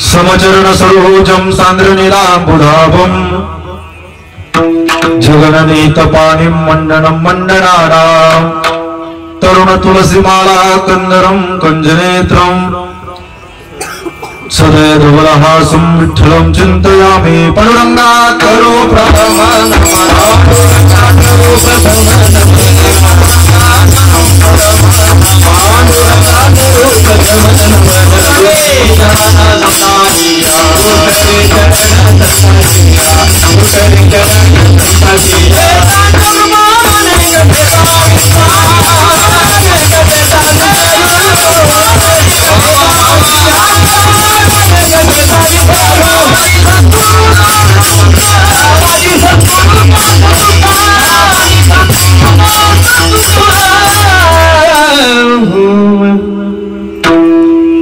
समचरण सरोजम सांद्र नीलांबुधाभम जगननीत पाणी मंडनम मंडनानाम तरुण तुलसीमाला कंदरम कंजनेत्रम सदैवलहासं विठ्ठलं चिन्तयामि पांडुरंगा करो प्रथम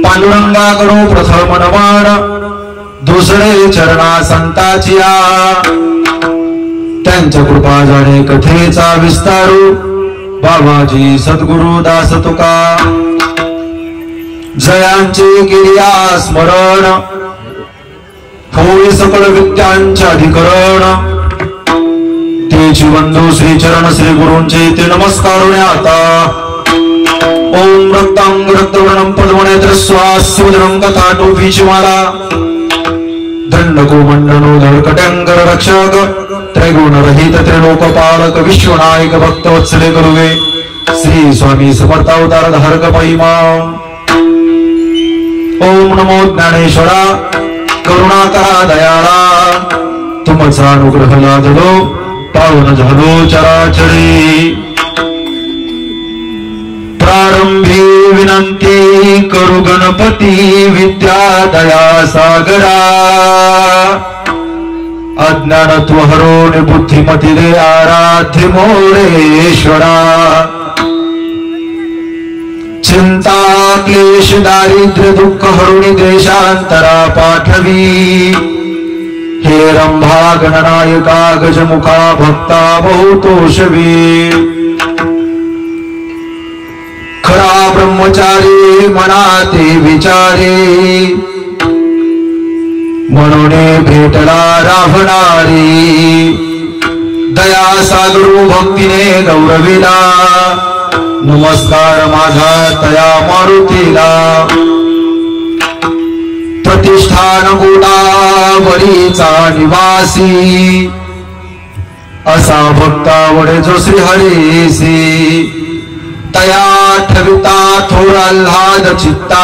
पांडुरंगा करो प्रथम नमन दुसरे चरणा संताचिया त्यांच्या कृपा जाणे कथेचा विस्तारू बाबाजी सद्गुरु दास तुका जयांचे किरिया स्मरण होई सकळ विद्यांचे अधिकरण तेची बंधू श्री चरण श्री गुरूंचे ते नमस्कार आता ओम रक्तांग रक्तवर्णम पद्मनेत्र स्वास्वदनं कथाटोपी शिवाला दंडको मंडनो धडकट्यांकर रक्षक त्रैगुण रहित त्रिलोकपालक विश्वनायक भक्तवत्सले गुरुवे श्री स्वामी समर्थावतार धारक महिमा ओम नमो ज्ञानेश्वरा करुणाकरा दयाळा तुमचा अनुग्रह लादलो पावन झालो चराचरी प्रारंभी विनंती करू गणपती विद्या दया सागरा अज्ञानत्व हरो बुद्धिमती दे आराध्य मोरेश्वरा चिंता क्लेश दारिद्र्य दुःख हरुणी देशांतरा पाठवी हे रंभा गणनायका गजमुखा भक्ता बहुतोषवी खरा ब्रह्मचारी मनाते विचारे म्हणून भेटला राहणारी दया सागरू भक्तीने गौरविला नमस्कार माझा तया मारुतीला प्रतिष्ठान गोडावरीचा निवासी असा भक्तावडे जो श्री हरीसी तया ठविता थोर आल्हाद चित्ता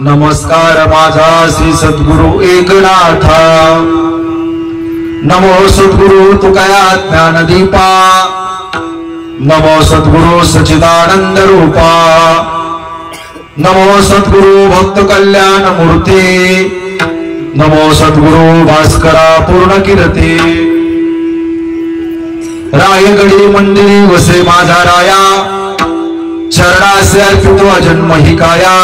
नमस्कार माझा श्री सद्गुरु एकनाथा नमो सद्गुरु तुकया ज्ञानदीपा नमो सद्गुरु सच्चिदानंद रूपा नमो सद्गुरु भक्त कल्याण मूर्ती नमो सद्गुरु भास्करा पूर्ण कीर्ती रायगडी मंदिरी वसे माझा राया चरणासे अर्पित जन्म ही काया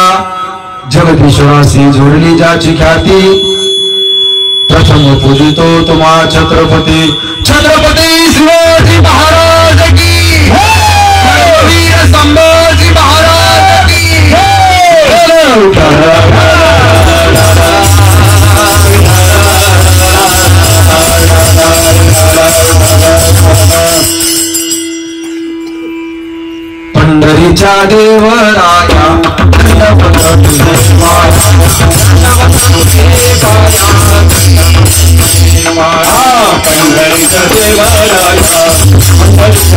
जगदीश्वरासी जोडली ज्याची ख्याती प्रथम पूजितो तुम्हा छत्रपती छत्रपती शिवाजी महाराज की वीर संभाजी महाराज की पंढरीच्या देवराया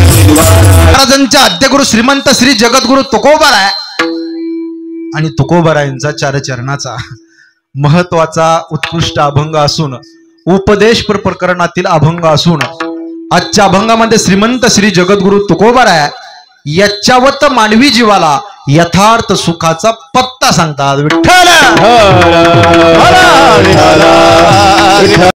महाराजांच्या आद्यगुरु श्रीमंत श्री जगद्गुरु तुकोबाराय आणि तुकोबारायांचा चारचरणाचा महत्वाचा उत्कृष्ट अभंग असून उपदेश प्रकरणातील अभंग असून आजच्या अभंगामध्ये श्रीमंत श्री जगद्गुरु तुकोबाराय याच्यावत मानवी जीवाला यथार्थ सुखाचा पत्ता सांगतात विठ्ठल